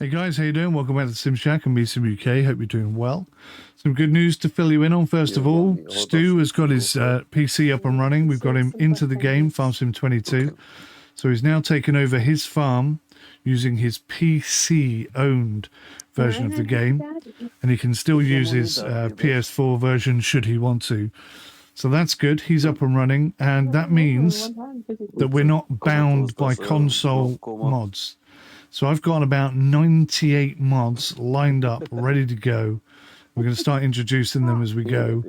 Hey guys, how you doing? Welcome back to Sim Shack and me, Sim UK. Hope you're doing well. Some good news to fill you in on. First of all, Stu has got his PC up and running. We've got him into the game, Farm Sim 22. So he's now taken over his farm using his PC-owned version of the game. And he can still use his PS4 version should he want to. So that's good. He's up and running. And that means that we're not bound by console mods. So I've got about 98 mods lined up, ready to go. We're going to start introducing them as we go.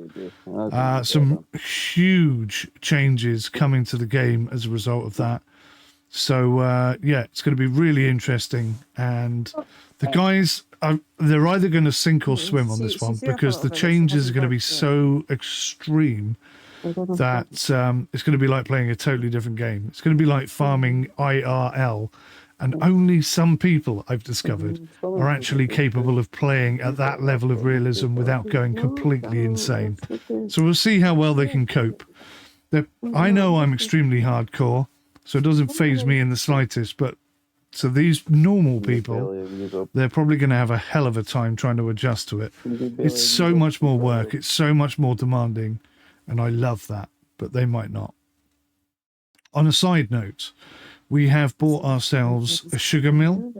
Some huge changes coming to the game as a result of that. So, yeah, it's going to be really interesting. And the guys, they're either going to sink or swim on this one because the changes are going to be so extreme that it's going to be like playing a totally different game. It's going to be like farming IRL. And only some people, I've discovered, are actually capable of playing at that level of realism without going completely insane. So we'll see how well they can cope. I know I'm extremely hardcore, so it doesn't faze me in the slightest, but so these normal people, they're probably going to have a hell of a time trying to adjust to it. It's so much more work, it's so much more demanding, and I love that, but they might not. On a side note, we have bought ourselves a sugar mill,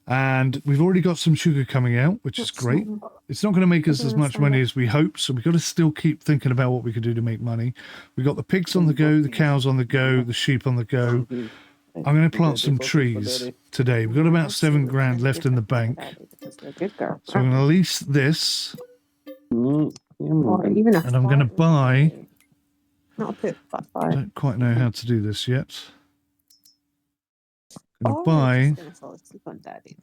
and we've already got some sugar coming out, which is great. It's not going to make us as much money as we hope, so we've got to still keep thinking about what we can do to make money. We've got the pigs on the go, the cows on the go, the sheep on the go. I'm going to plant some trees today. We've got about 7 grand left in the bank. So I'm going to lease this, and I'm going to buy... I don't quite know how to do this yet. I'm going to buy...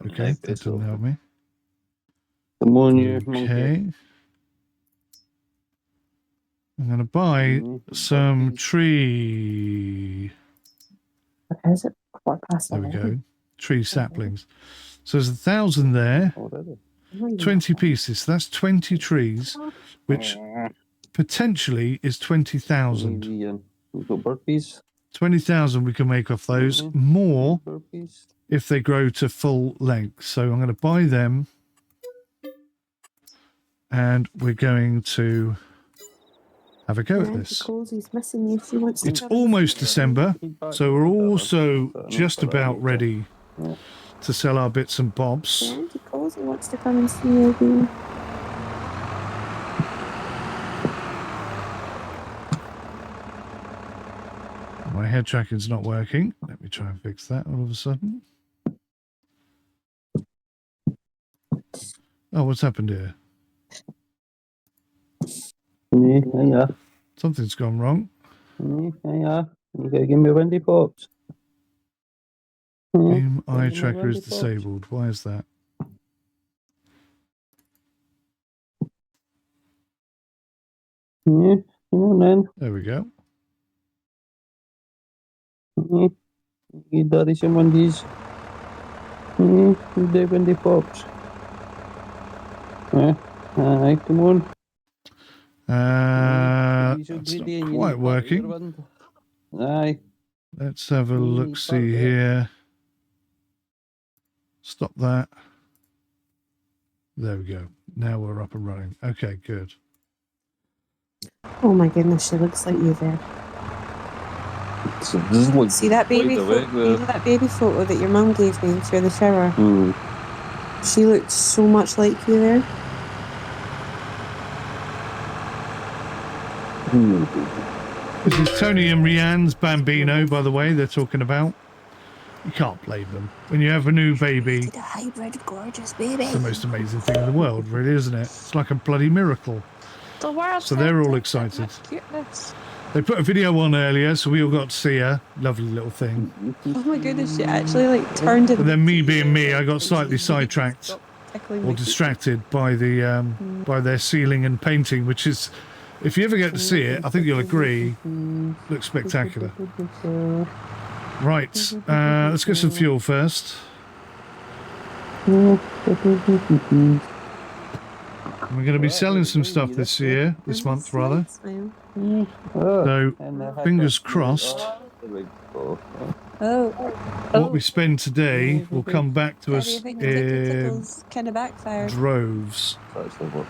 Okay, that doesn't help me. Okay. I'm going to buy some tree... There we go. Tree saplings. So there's 1,000 there. 20 pieces. So that's 20 trees, which potentially is 20,000. 20,000 we can make off those. More if they grow to full length. So I'm going to buy them. And we're going to have a go at this. It's almost December, so we're also just about ready to sell our bits and bobs. Auntie Cozy wants to come and see you again. My head tracking's not working. Let me try and fix that all of a sudden. Oh, what's happened here? Yeah. Something's gone wrong. Yeah. You gotta give me windy pops. Beam eye tracker is disabled. Why is that? Yeah, come on then. There we go. Give daddy some windies. You do windy pops. Aye, come on. That's not quite working. Aye. Let's have a look-see here. Stop that. There we go. Now we're up and running. Okay, good. Oh my goodness, she looks like you there. See that baby photo? You know that baby photo that your mum gave me through the shower? She looked so much like you there. This is Tony and Rianne's Bambino, by the way, they're talking about. You can't blame them. When you have a new baby, A hybrid gorgeous baby. it's the most amazing thing in the world, really, isn't it? It's like a bloody miracle. The world. So they're all excited. Cuteness. They put a video on earlier, so we all got to see her. Lovely little thing. Oh my goodness, she actually like turned it. But then me being me, I got slightly sidetracked or distracted by the by their ceiling and painting, which is, if you ever get to see it, I think you'll agree, looks spectacular. Right, let's get some fuel first. We're going to be selling some stuff this month rather. So, fingers crossed Oh. What we spend today will come back to How us do you think the tickle in tickles kind of backfired? droves. Actually, what?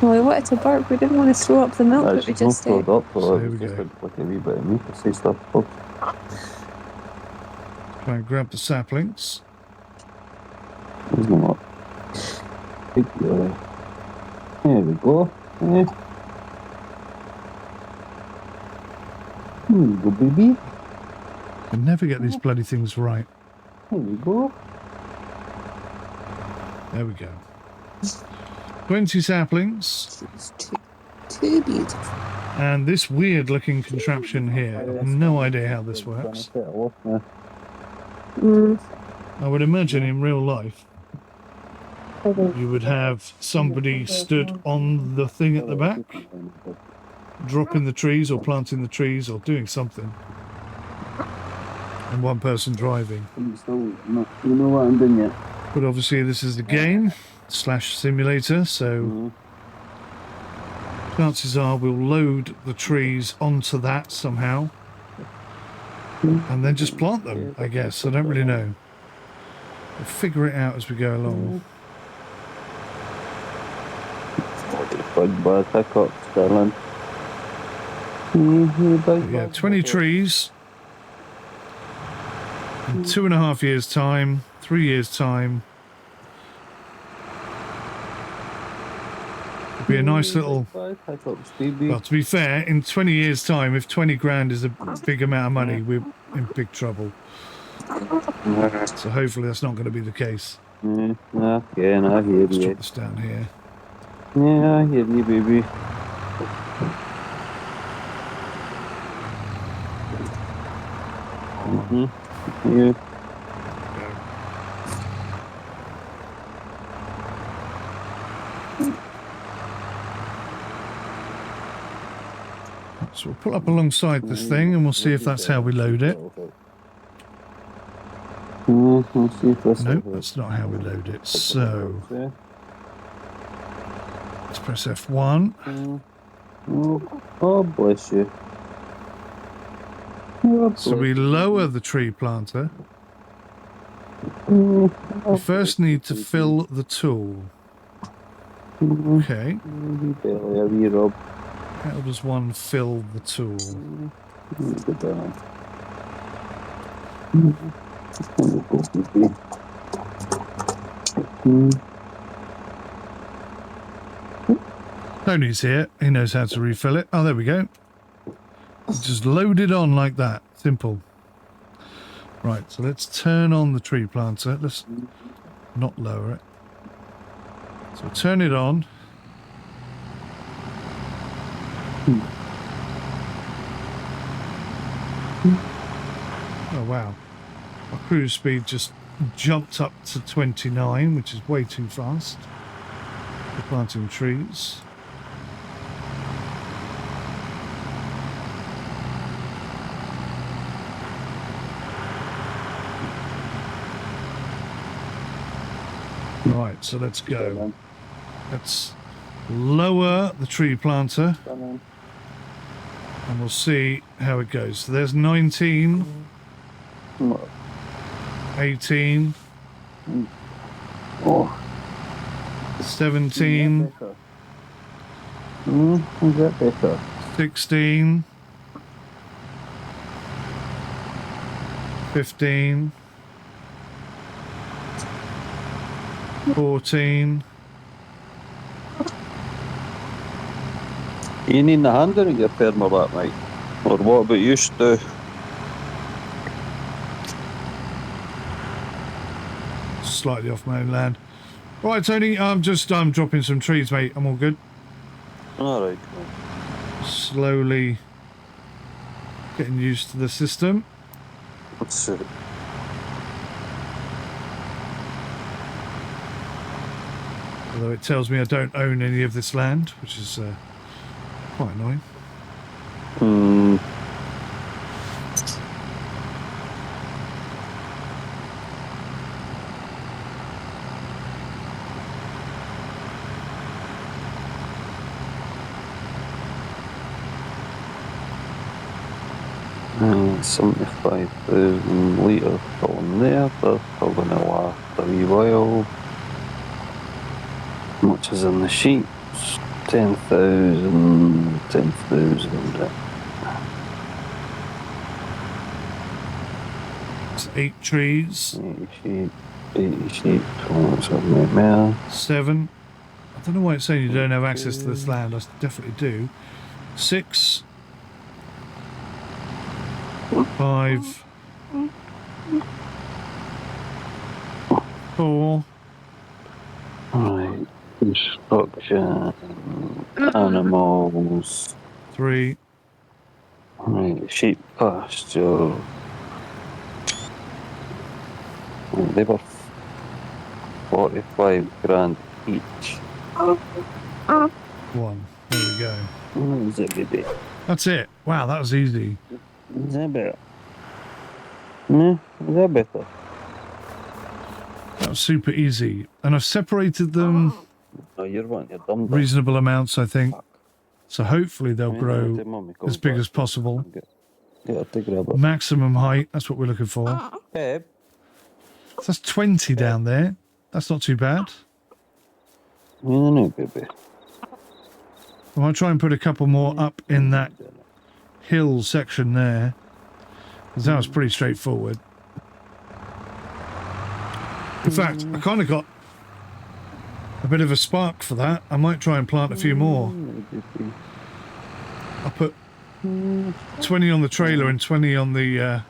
Well, we wanted to burp. We didn't want to throw up the milk that we She's not just ate. filled up, So so it here was we just go. like a wee bit of meat to say stuff. Oh, Try and grab the saplings. there's no more. There we go. Here you go, baby. I never get these bloody things right. Here we go. There we go. 20 saplings. It's too beautiful. And this weird looking contraption here. I have no idea how this works. Mm. I would imagine in real life you would have somebody stood on the thing at the back, dropping the trees or planting the trees or doing something, and one person driving. You know what I'm doing yet? But obviously this is a game / simulator, so chances are we'll load the trees onto that somehow and then just plant them, I guess. I don't really know. We'll figure it out as we go along. Big bad hiccup, Sterling. But yeah, 20 trees in 2.5 years' time, 3 years' time. It'd be a nice little... Well, to be fair, in 20 years' time, if 20 grand is a big amount of money, we're in big trouble. So hopefully that's not going to be the case. Okay, and I hear Let's you. drop this down here. Yeah, I hear you, baby. Yeah. So we'll pull up alongside this thing and we'll see if that's how we load it. Nope, that's not how we load it. So let's press F1. Oh, bless you. So we lower the tree planter. We first need to fill the tool. Okay. How does one fill the tool? Tony's here. He knows how to refill it. Oh, there we go. Just load it on like that. Simple. Right, so let's turn on the tree planter. Let's not lower it. So turn it on. Oh, wow. Our cruise speed just jumped up to 29, which is way too fast for planting trees. Right, so let's go. Let's lower the tree planter and we'll see how it goes. So there's 19, 18, 17, 16, 15, 14. You need the hand in your pair more that night. Or what about you, Stu? Slightly off my own land. Right, Tony, I'm dropping some trees, mate. I'm all good. Alright. Slowly getting used to the system. Let's see. Although it tells me I don't own any of this land, which is quite annoying. 75,000 litres on there. They're still going to last a wee while. Much is in the sheets. 10,000, 10,000. It's 8 trees. 80 sheep. What's up, mate, man? 7. I don't know why it's saying you don't have access to this land. I definitely do. 6. 5. 4. Right. Construction. Animals. 3. Right. Sheep pasture. Right, they were 45 grand each. 1. There we go. Is it, baby? That's it. Wow, that was easy. Is that better? No, is that better? That was super easy. And I've separated them No, you're one. You're dumb. reasonable amounts, I think. So hopefully they'll grow as big as possible. Get to grab it. Maximum height, that's what we're looking for. Babe. So that's 20 down there. That's not too bad. No, baby. I might try and put a couple more up in that hill section there. Because that was pretty straightforward. In fact, I kind of got a bit of a spark for that. I might try and plant a few more. I'll put 20 on the trailer and 20 on the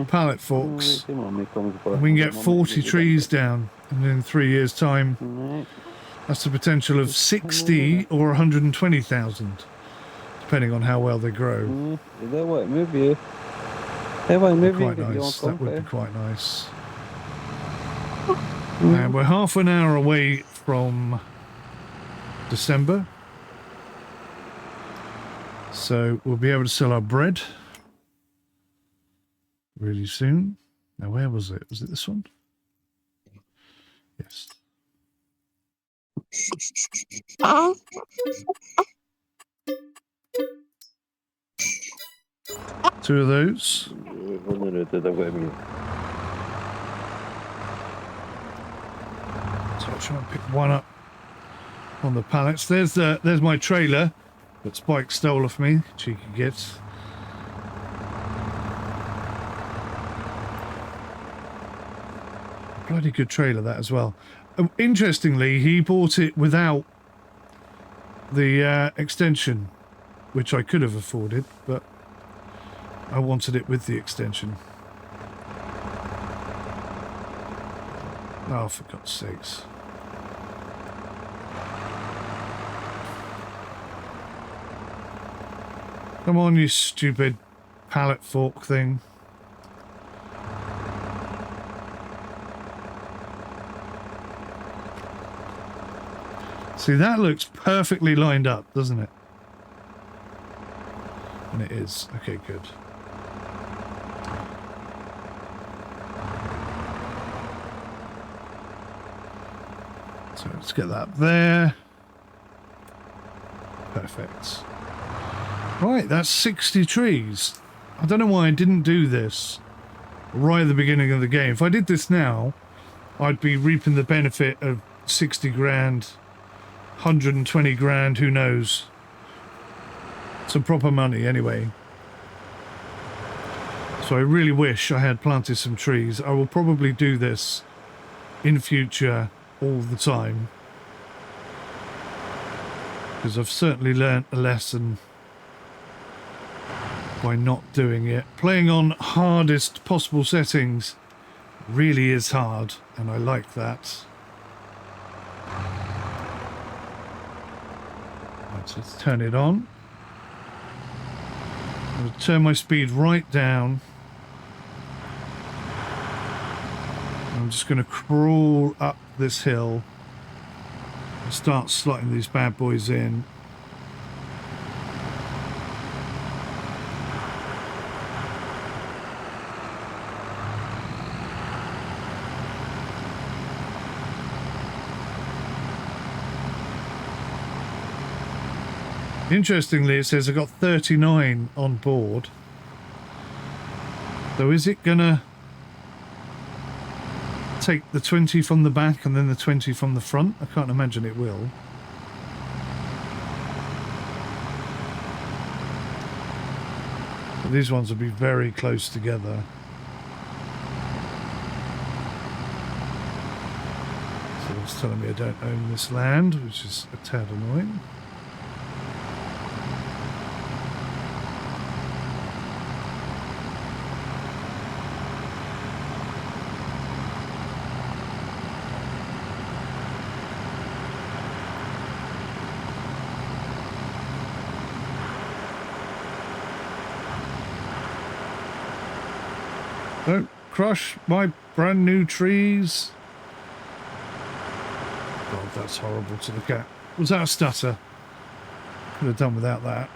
pallet forks. We can get 40 trees down, and in 3 years' time, that's the potential of 60 or 120,000, depending on how well they grow. That would move you. That would move you. Quite nice. That would be quite nice. And we're half an hour away from December, so we'll be able to sell our bread really soon. Now, where was it? Was it this one? Yes. Two of those. So I'll try and pick one up on the pallets. There's my trailer that Spike stole off me. Cheeky gits. Bloody good trailer that as well. Interestingly, he bought it without the extension, which I could have afforded, but I wanted it with the extension. Oh, for God's sakes. Come on, you stupid pallet fork thing. See, that looks perfectly lined up, doesn't it? And it is. Okay, good. So let's get that there. Perfect. Right, that's 60 trees. I don't know why I didn't do this right at the beginning of the game. If I did this now, I'd be reaping the benefit of 60 grand, 120 grand, who knows. Some proper money anyway. So I really wish I had planted some trees. I will probably do this in future all the time, because I've certainly learnt a lesson by not doing it. Playing on hardest possible settings really is hard, and I like that. Right, so let's turn it on. I'm going to turn my speed right down. I'm just going to crawl up this hill and start slotting these bad boys in. Interestingly, it says I got 39 on board. So is it gonna take the 20 from the back and then the 20 from the front? I can't imagine it will. But these ones will be very close together. So it's telling me I don't own this land, which is a tad annoying. Don't crush my brand new trees. God, that's horrible to look at. Was that a stutter? Could have done without that.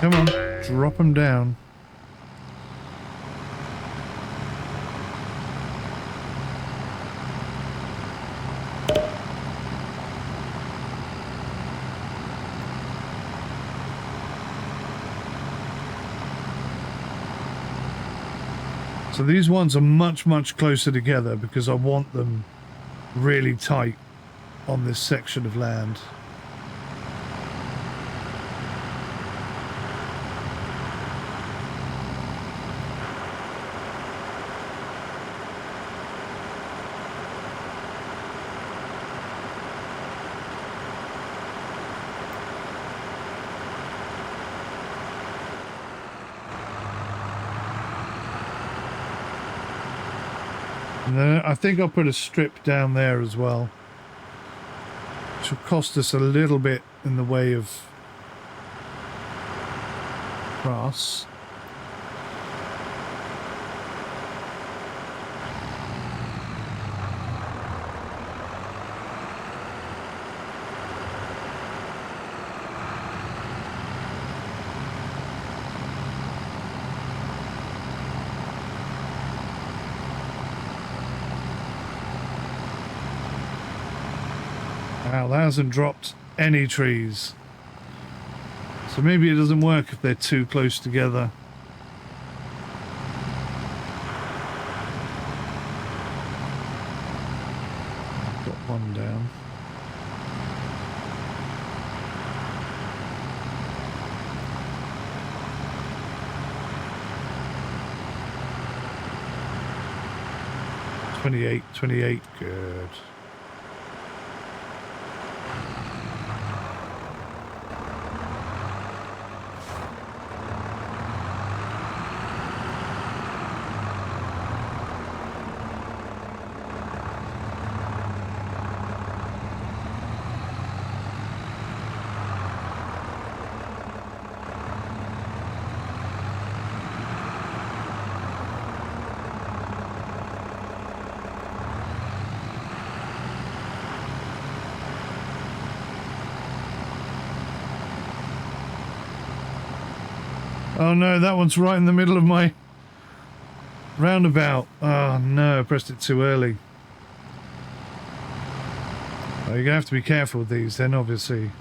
Come on, drop them down. So these ones are much, much closer together because I want them really tight on this section of land. And then I think I'll put a strip down there as well, which will cost us a little bit in the way of grass. Wow, that hasn't dropped any trees. So maybe it doesn't work if they're too close together. Got one down. $28, good. Oh no, that one's right in the middle of my roundabout. Oh no, I pressed it too early. Oh, you're gonna have to be careful with these then, obviously.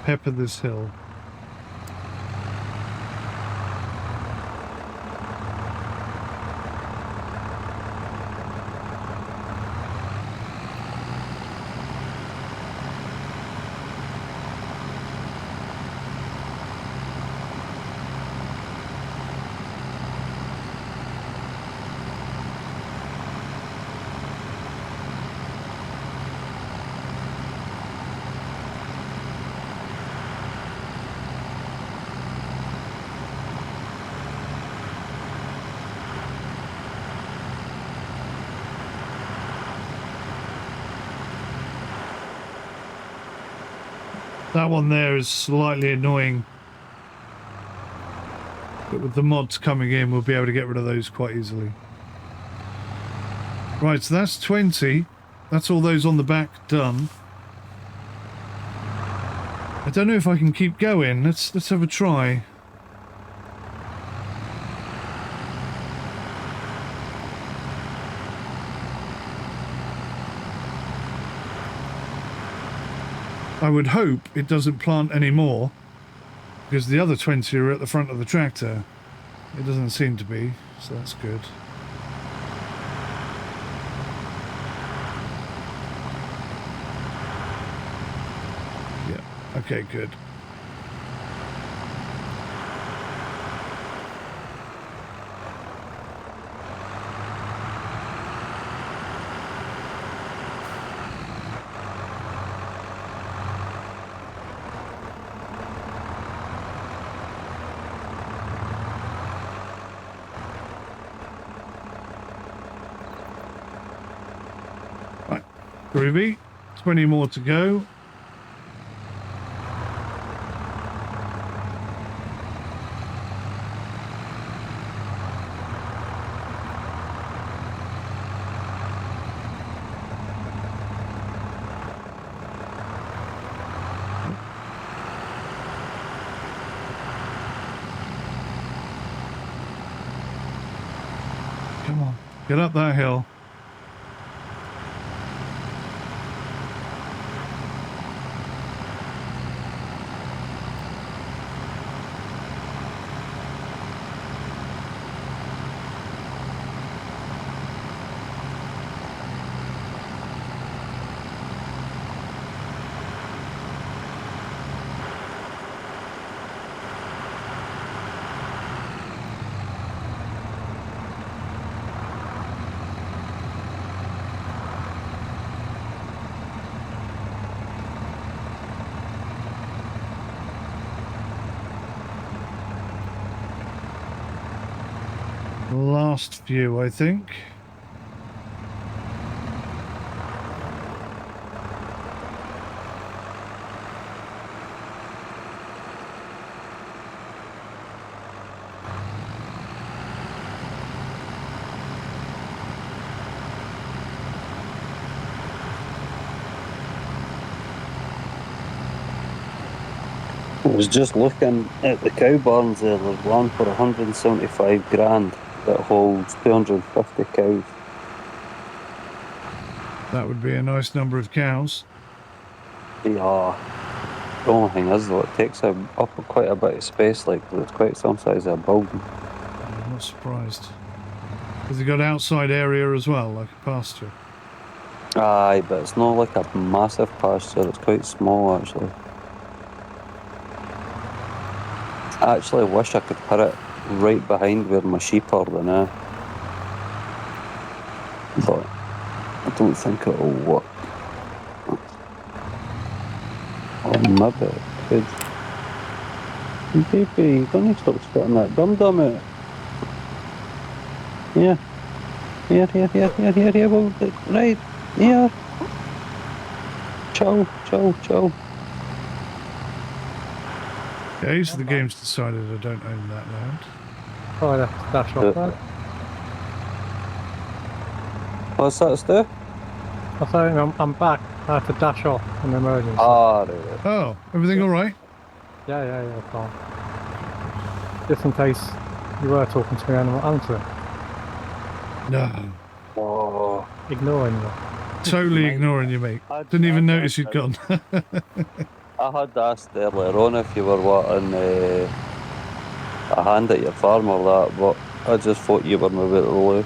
Pepper this hill. That one there is slightly annoying. But with the mods coming in, we'll be able to get rid of those quite easily. Right, so that's 20. That's all those on the back done. I don't know if I can keep going. Let's have a try. I would hope it doesn't plant any more, because the other 20 are at the front of the tractor. It doesn't seem to be, so that's good. Yeah, okay, good. Groovy. 20 more to go. Come on, get up that hill. Last few, I think. I was just looking at the cow barns there. There's one for 175 grand that holds 250 cows. That would be a nice number of cows. Yeah. The only thing is though, it takes up quite a bit of space, like it's quite some size of a building. I'm not surprised. Has it got outside area as well, like a pasture? Aye, but it's not like a massive pasture, it's quite small actually. I actually wish I could put it right behind where my sheep are now. But I don't think it'll work. Or maybe it could. Baby, you don't need to stop spitting that dum-dum out. Here. Here, well, right, here. Ciao. Okay, so the game's decided I don't own that land. Oh, that's off that. What's that, Stu? I thought I'm back. I had to dash off in emergency. Ah, right. Oh, everything all right? Yeah, fine. Just in case you were talking to me and I'm not answering. No. Oh. Ignoring you. Totally ignoring you, mate. Didn't even notice you'd gone. I had asked earlier on if you were wanting a hand at your farm or that, but I just thought you were maybe at the loo.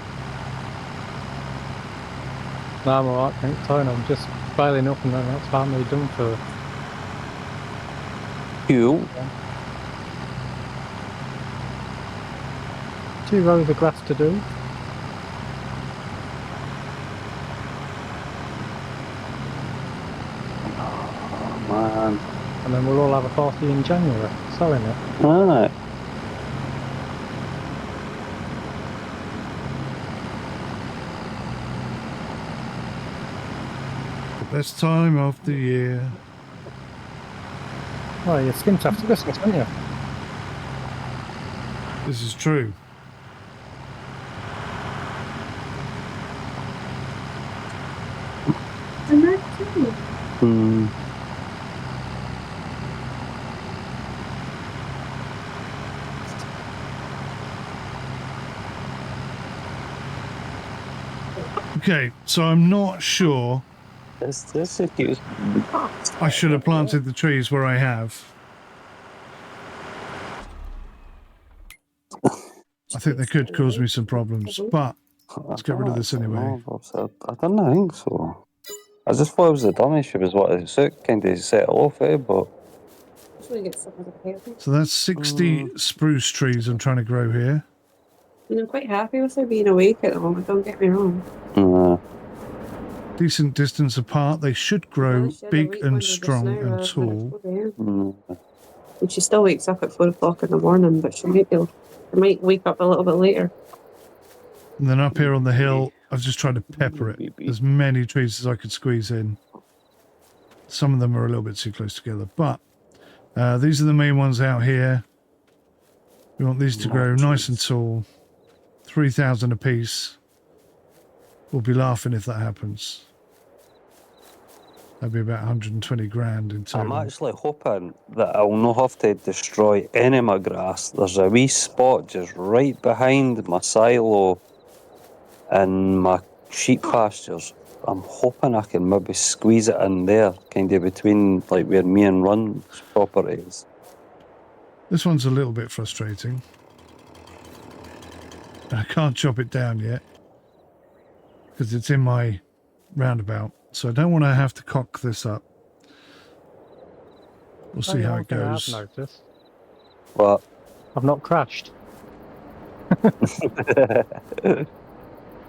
No, I'm alright, thanks, Tony. I'm just bailing up and then that's finally done for. Cool. 2 rows of grass to do. Oh, man. And then we'll all have a party in January, selling it. Alright. Best time of the year. Oh, you skimmed after Christmas, didn't you? This is true. Hmm. Okay, so I'm not sure. This is cute. I should have planted the trees where I have. I think they could cause me some problems, but let's get rid of this anyway. I don't think so. I just thought it was the dummy she was what it kind of set it off, but So that's 60 spruce trees I'm trying to grow here. And I'm quite happy with her being awake at the moment, don't get me wrong. Decent distance apart. They should grow big and strong and tall. And she still wakes up at 4 o'clock in the morning, but she might wake up a little bit later. And then up here on the hill, I've just tried to pepper it. As many trees as I could squeeze in. Some of them are a little bit too close together, but these are the main ones out here. We want these to grow nice and tall. 3,000 a piece. We'll be laughing if that happens. That'd be about 120 grand in total. I'm actually hoping that I'll not have to destroy any of my grass. There's a wee spot just right behind my silo and my sheep pastures. I'm hoping I can maybe squeeze it in there, kind of between like where me and Run's property is. This one's a little bit frustrating. I can't chop it down yet because it's in my roundabout, so I don't want to have to cock this up. We'll see how it goes. I've noticed. What? I've not crashed.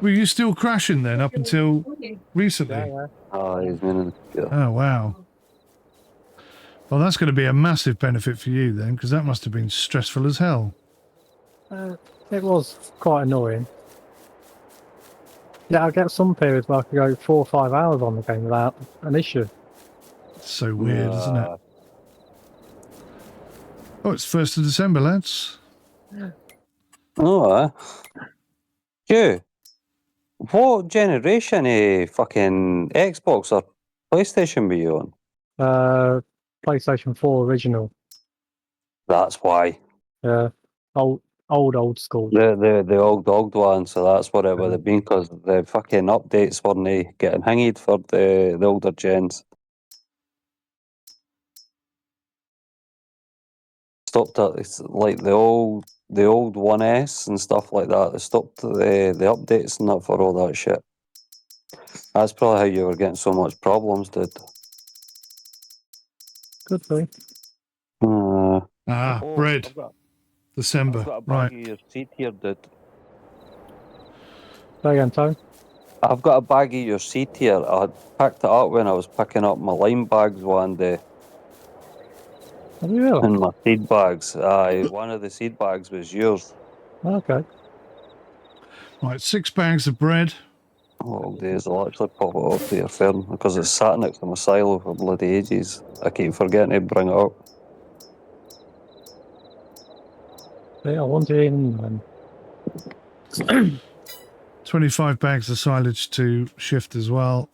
Were you still crashing then up until recently? Yeah. Oh, he's meaning. Oh, wow. Well, that's going to be a massive benefit for you then, because that must have been stressful as hell. It was quite annoying. Yeah, I get some periods where I could go 4 or 5 hours on the game without an issue. It's so weird, isn't it? Oh, it's 1st of December, lads. Oh, Q, what generation of fucking Xbox or PlayStation were you on? PlayStation 4 original. That's why. Old school. The old one, so that's what it would have been, because the fucking updates weren't getting hanged for the older gens. Stopped at it's like the old 1S and stuff like that. They stopped the updates and that for all that shit. That's probably how you were getting so much problems, dude. Could be. Bread. December. I've got a Right. bag of your seat here, dude. Say again, Tone. I've got a bag of your seat here. I had picked it up when I was picking up my lime bags one day. Have you really? And my seed bags. One of the seed bags was yours. Okay. Right, 6 bags of bread. Oh, days. I'll actually pop it up to your firm because it's sat next to my silo for bloody ages. I keep forgetting to bring it up. Yeah, I want it in then. 25 bags of silage to shift as well.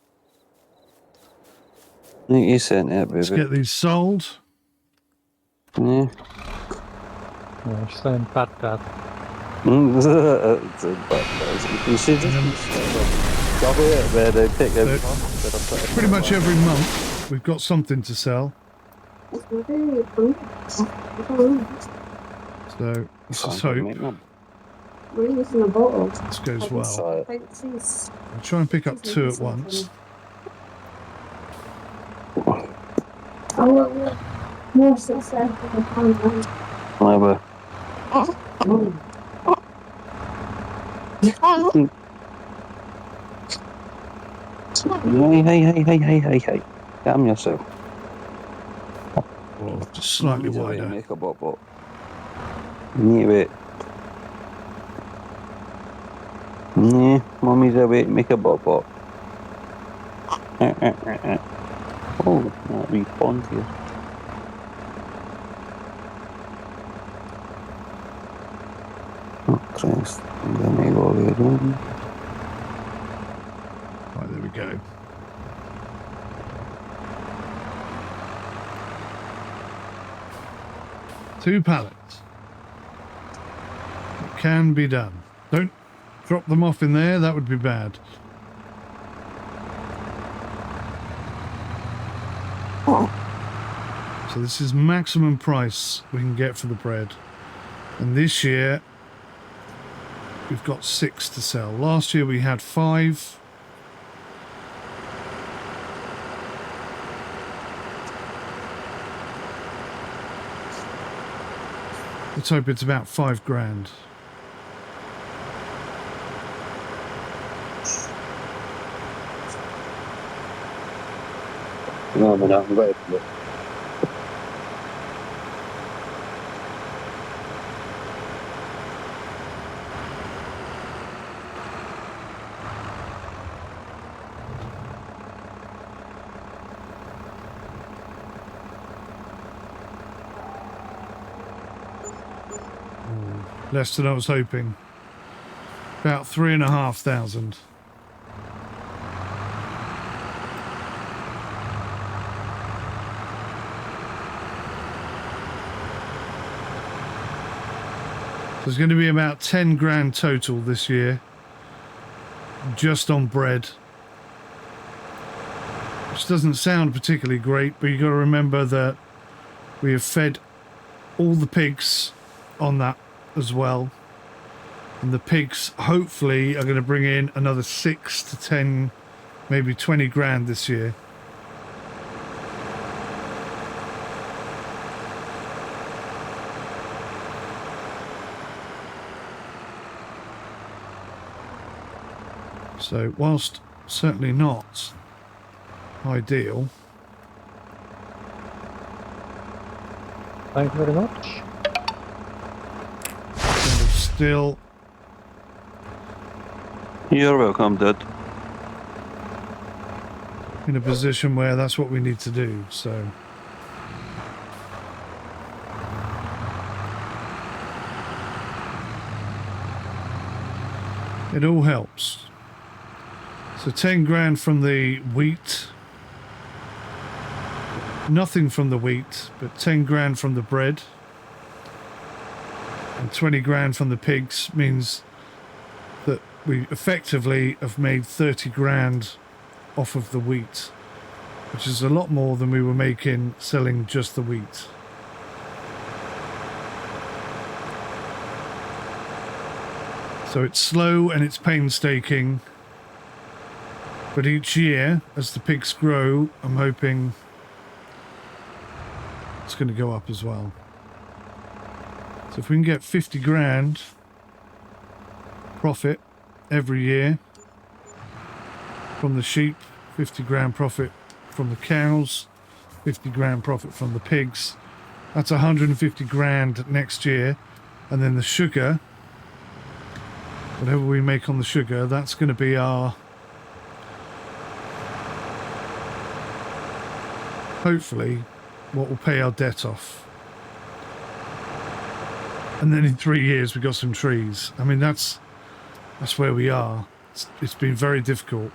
I think you sent it, Let's baby. get these sold. Yeah. Yeah, she's saying bad dad. You should just double it, man. They take it. Pretty much every month we've got something to sell. So let's just hope this goes well. I'll try and pick up 2 at once. More success than Whatever. Hey. Calm yourself. Oh, just slightly wider. Make a bop. Need to wait. Yeah, mommy's away. Make a bop. Oh, that wee pond here. Christ. And then we go around. Right, there we go. Two pallets. It can be done. Don't drop them off in there, that would be bad. So this is maximum price we can get for the bread. And this year, we've got 6 to sell. Last year we had 5. Let's hope it's about 5 grand. No, I'm not going to. Less than I was hoping. About 3,500. There's going to be about 10 grand total this year, just on bread, which doesn't sound particularly great, but you've got to remember that we have fed all the pigs on that as well, and the pigs hopefully are going to bring in another 6 to 10, maybe 20 grand this year. So whilst certainly not ideal, Thank you very much. kind of still You're welcome, Dad. in a position where that's what we need to do. So it all helps. So 10 grand from the wheat, nothing from the wheat, but 10 grand from the bread, and 20 grand from the pigs means that we effectively have made 30 grand off of the wheat, which is a lot more than we were making selling just the wheat. So it's slow and it's painstaking, but each year as the pigs grow, I'm hoping it's going to go up as well. So if we can get 50 grand profit every year from the sheep, 50 grand profit from the cows, 50 grand profit from the pigs, that's 150 grand next year. And then the sugar, whatever we make on the sugar, that's going to be our, hopefully, what will pay our debt off. And then in 3 years we got some trees. I mean, that's where we are. It's been very difficult.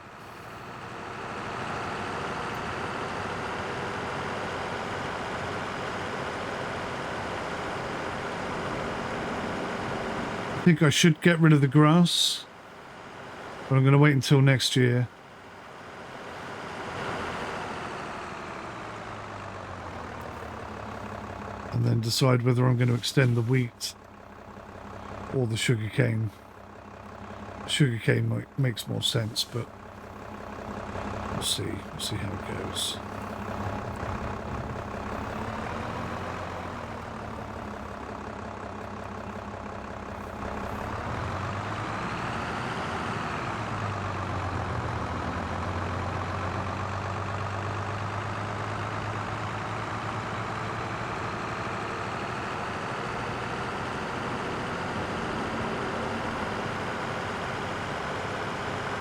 I think I should get rid of the grass, but I'm going to wait until next year. And then decide whether I'm going to extend the wheat or the sugarcane. Sugarcane makes more sense, but we'll see. We'll see how it goes.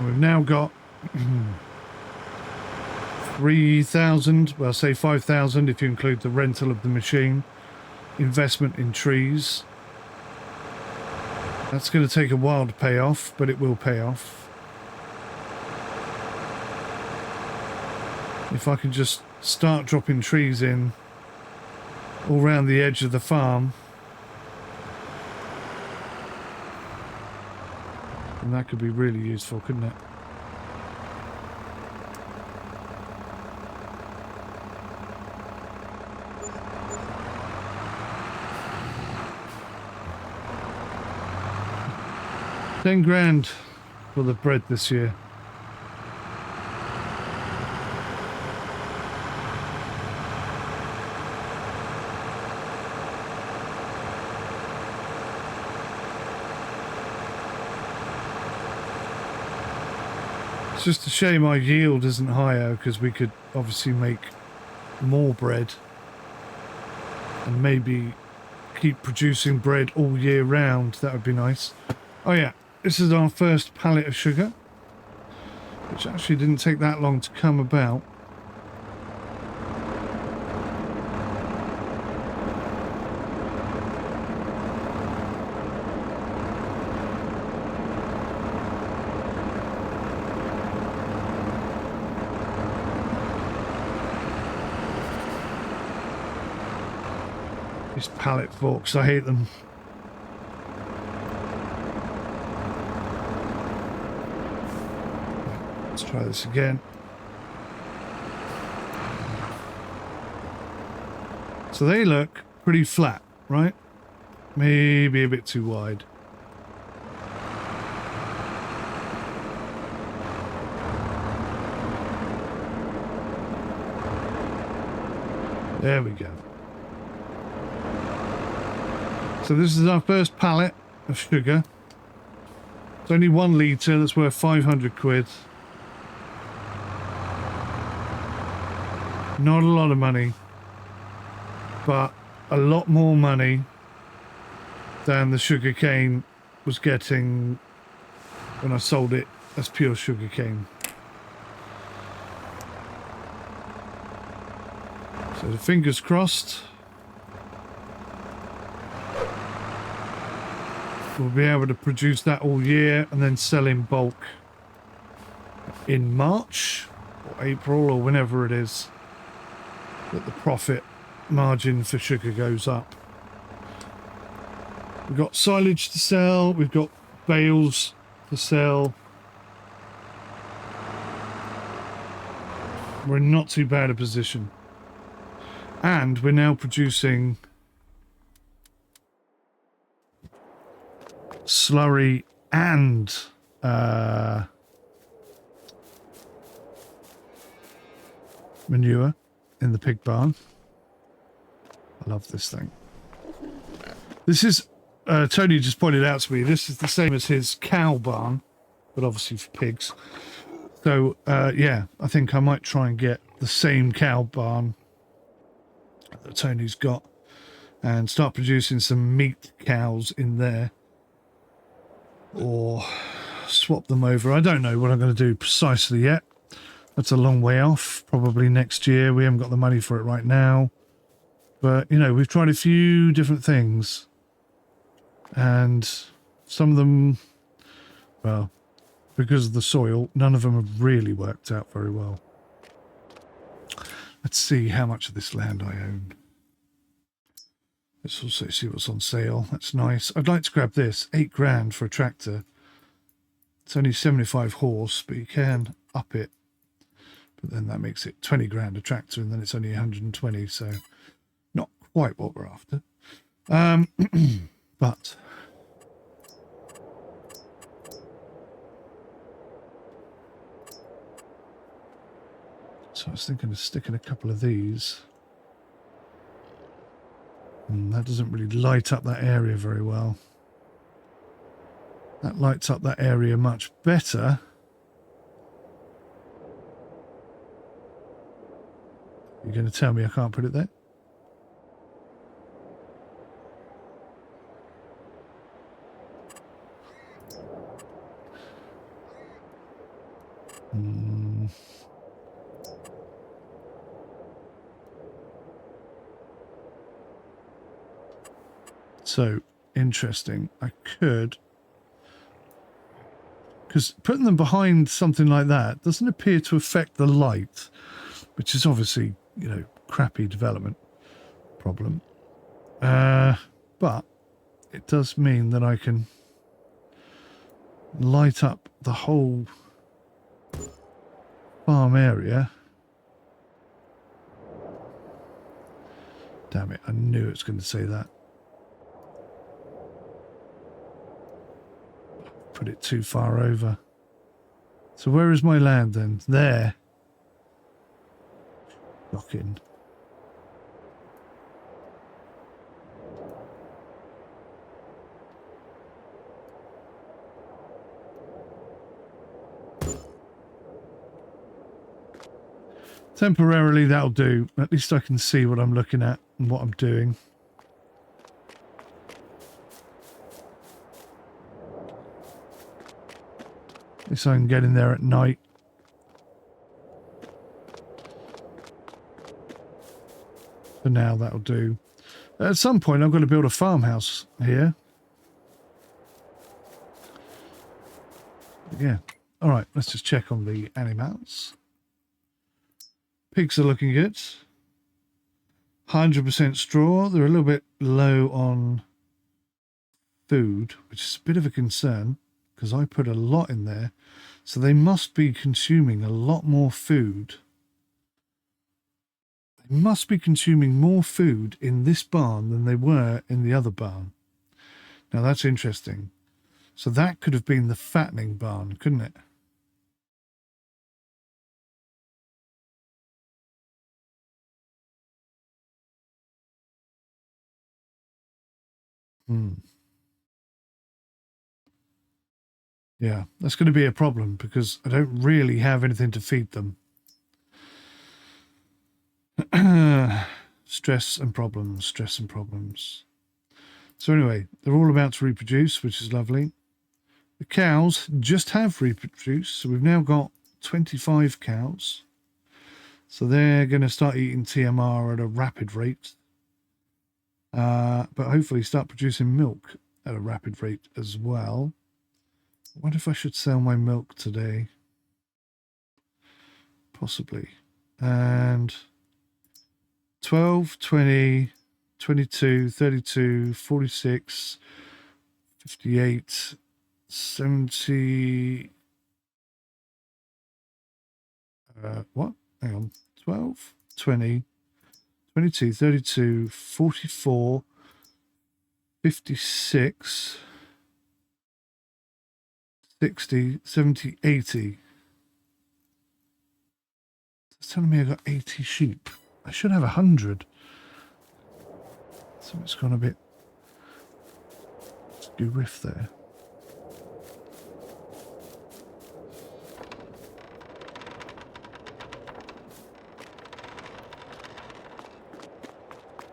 We've now got 3,000, well, say 5,000 if you include the rental of the machine, investment in trees, That's going to take a while to pay off, but it will pay off. If I can just start dropping trees in all around the edge of the farm, and that could be really useful, couldn't it? £10,000 for the bread this year. It's just a shame our yield isn't higher, because we could obviously make more bread and maybe keep producing bread all year round. That would be nice. Oh yeah, this is our first pallet of sugar, which actually didn't take that long to come about. These pallet forks, I hate them. Let's try this again. So they look pretty flat, right? Maybe a bit too wide. There we go. So this is our first pallet of sugar. It's only 1 litre, that's worth 500 quid. Not a lot of money, but a lot more money than the sugar cane was getting when I sold it as pure sugar cane. So the fingers crossed, we'll be able to produce that all year and then sell in bulk in March or April or whenever it is that the profit margin for sugar goes up. We've got silage to sell, we've got bales to sell. We're in not too bad a position. And we're now producing slurry and manure in the pig barn. I love this thing. This is Tony just pointed out to me, this is the same as his cow barn, but obviously for pigs. So yeah, I think I might try and get the same cow barn that Tony's got and start producing some meat cows in there, or swap them over. I don't know what I'm going to do precisely yet. That's a long way off, probably next year. We haven't got the money for it right now, but you know, we've tried a few different things and some of them, well, because of the soil, none of them have really worked out very well. Let's see how much of this land I own. Let's also see what's on sale. That's nice. I'd like to grab this. 8 grand for a tractor. It's only 75 horse, but you can up it. But then that makes it 20 grand a tractor, and then it's only 120, so not quite what we're after. But so I was thinking of sticking a couple of these. That doesn't really light up that area very well. That lights up that area much better. You're going to tell me I can't put it there? So, interesting. I could Because putting them behind something like that doesn't appear to affect the light, which is obviously, you know, crappy development problem. But it does mean that I can light up the whole farm area. Damn it, I knew it was going to say that. Put it too far over. So where is my land then? There. Shocking. Temporarily that'll do. At least I can see what I'm looking at and what I'm doing. At least I can get in there at night. For now that'll do. At some point I'm going to build a farmhouse here. Yeah. Alright, let's just check on the animals. Pigs are looking good. 100% straw. They're a little bit low on food, which is a bit of a concern because I put a lot in there. So they must be consuming a lot more food. They must be consuming more food in this barn than they were in the other barn. Now that's interesting. So that could have been the fattening barn, couldn't it? Yeah, that's going to be a problem because I don't really have anything to feed them. Stress and problems, stress and problems. So anyway, they're all about to reproduce, which is lovely. The cows just have reproduced, so we've now got 25 cows. So they're going to start eating TMR at a rapid rate. But hopefully start producing milk at a rapid rate as well. I wonder if I should sell my milk today. Possibly. And 12, 20, 22, 32, 46, 58, 70... what? Hang on. 12, 20, 22, 32, 44, 56... 60, 70, 80. It's telling me I got 80 sheep. I should have 100. So it's gone a bit skew-riff there.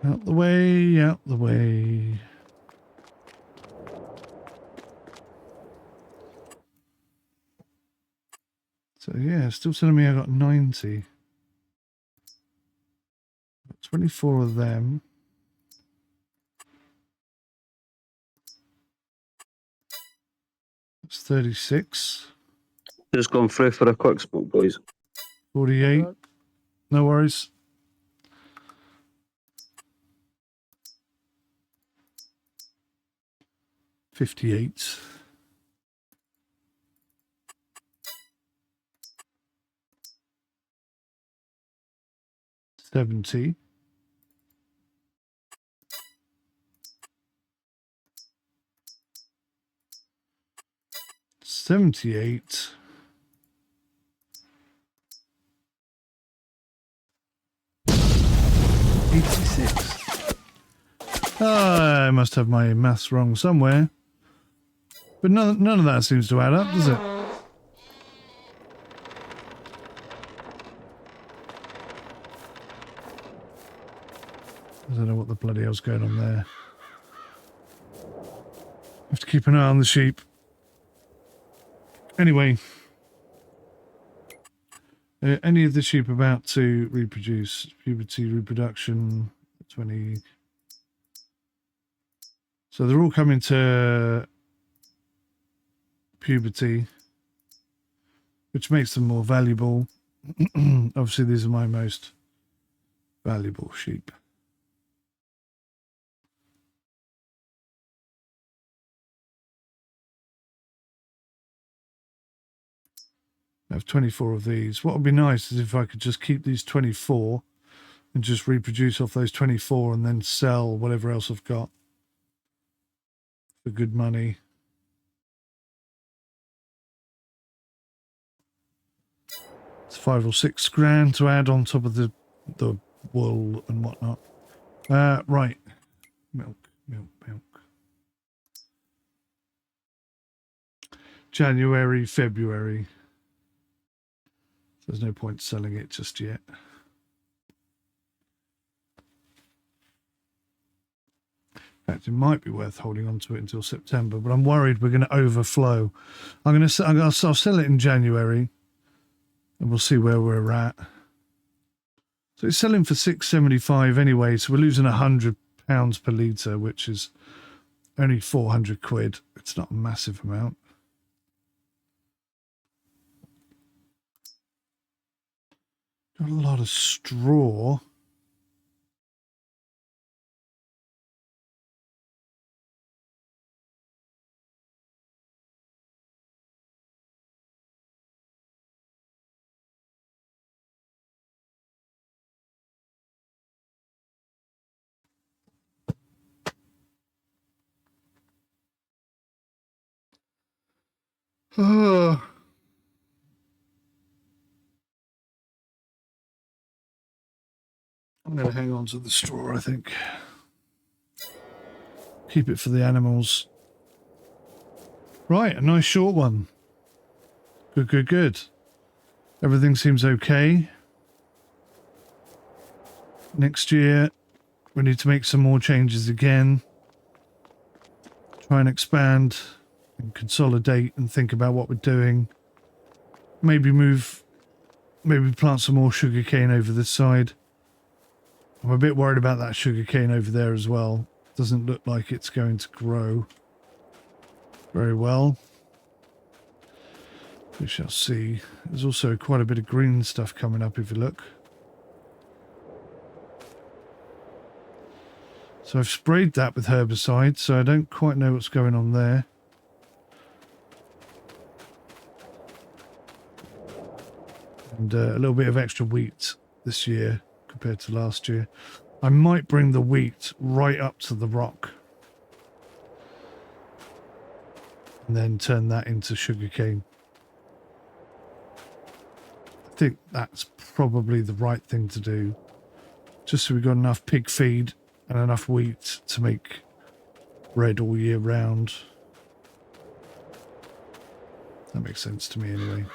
Out the way, out the way. So yeah, still telling me I got 90. 24 of them. That's 36. Just gone through for a quick smoke, boys. 48. No worries. $58. 70. 78. 86. I must have my maths wrong somewhere. But none of that seems to add up, does it? I don't know what the bloody hell's going on there. Have to keep an eye on the sheep. Anyway. Any of the sheep about to reproduce? Puberty, reproduction, 20. So they're all coming to puberty. which makes them more valuable. Obviously, these are my most valuable sheep. I have 24 of these. What would be nice is if I could just keep these 24 and just reproduce off those 24 and then sell whatever else I've got for good money. It's 5 or 6 grand to add on top of the wool and whatnot. Right. Milk. January, February. There's no point selling it just yet. In fact, it might be worth holding on to it until September, but I'm worried we're going to overflow. I'll sell it in January, and we'll see where we're at. So it's selling for £6.75 anyway, so we're losing £100 per litre, which is only 400 quid. It's not a massive amount. Got a lot of straw. Oh. I'm going to hang on to the straw, I think. Keep it for the animals. Right, a nice short one. Good. Everything seems okay. Next year, we need to make some more changes again. Try and expand and consolidate and think about what we're doing. Maybe plant some more sugarcane over this side. I'm a bit worried about that sugarcane over there as well. Doesn't look like it's going to grow very well. We shall see. There's also quite a bit of green stuff coming up if you look. So I've sprayed that with herbicide, so I don't quite know what's going on there. And a little bit of extra wheat this year compared to last year. I might bring the wheat right up to the rock and then turn that into sugarcane. I think that's probably the right thing to do, just so we've got enough pig feed and enough wheat to make bread all year round. That makes sense to me anyway.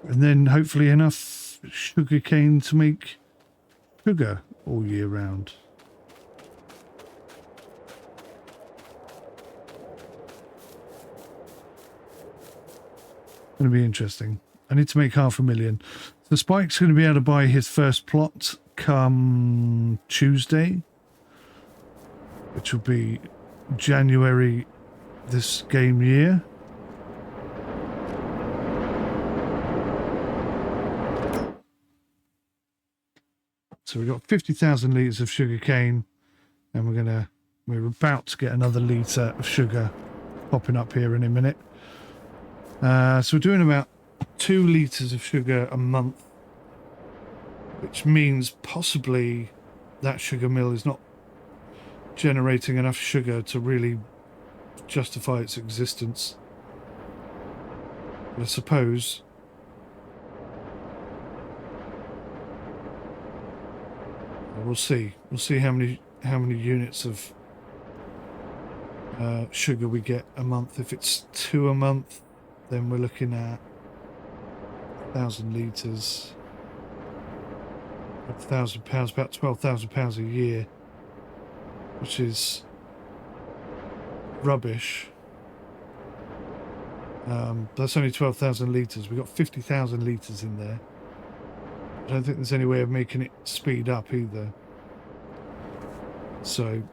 And then hopefully enough sugar cane to make sugar all year round. Going to be interesting. I need to make 500,000. So Spike's going to be able to buy his first plot come Tuesday, which will be January this game year. So we've got 50,000 litres of sugar cane, and we're about to get another litre of sugar popping up here in a minute. So we're doing about 2 litres of sugar a month, which means possibly that sugar mill is not generating enough sugar to really justify its existence. But I suppose we'll see. We'll see how many units of sugar we get a month. If it's 2 a month, then we're looking at 1,000 litres, £1,000, about £12,000 a year, which is rubbish. That's only 12,000 litres. We've got 50,000 litres in there. I don't think there's any way of making it speed up either. So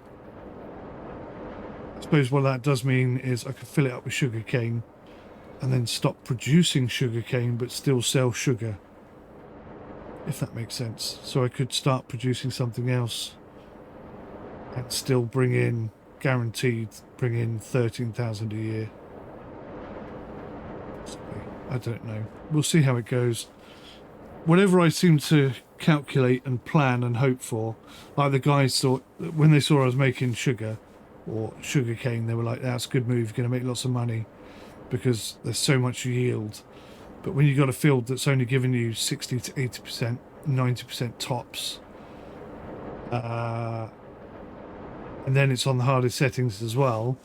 I suppose what that does mean is I could fill it up with sugar cane and then stop producing sugarcane but still sell sugar, if that makes sense. So I could start producing something else and still bring in, guaranteed bring in 13,000 a year. I don't know, we'll see how it goes. Whatever I seem to calculate and plan and hope for, like the guys thought when they saw I was making sugar or sugar cane, they were like, that's a good move, you're going to make lots of money because there's so much yield. But when you've got a field that's only giving you 60 to 80%, 90% tops, and then it's on the hardest settings as well,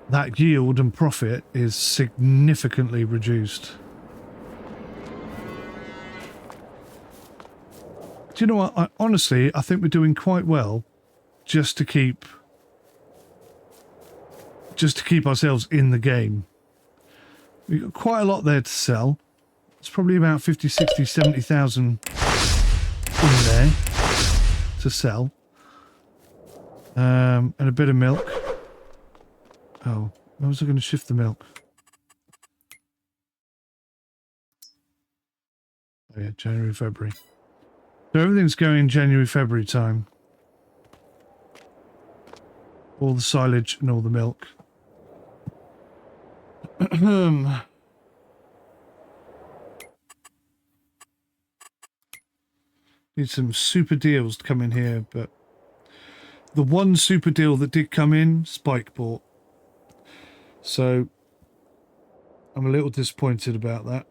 that yield and profit is significantly reduced. Do you know what? Honestly, I think we're doing quite well just to keep ourselves in the game. We've got quite a lot there to sell. It's probably about 50, 60, 70,000 in there to sell. And a bit of milk. Oh, where was I going to shift the milk? Oh yeah, January, February. So everything's going January, February time. All the silage and all the milk. Need some super deals to come in here, but the one super deal that did come in, Spike bought. So I'm a little disappointed about that,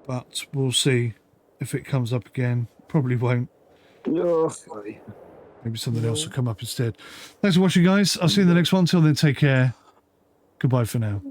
but we'll see if it comes up again. Probably won't. Maybe something else will come up instead. Thanks for watching, guys. I'll see you in the next one. Till then, take care. Goodbye for now.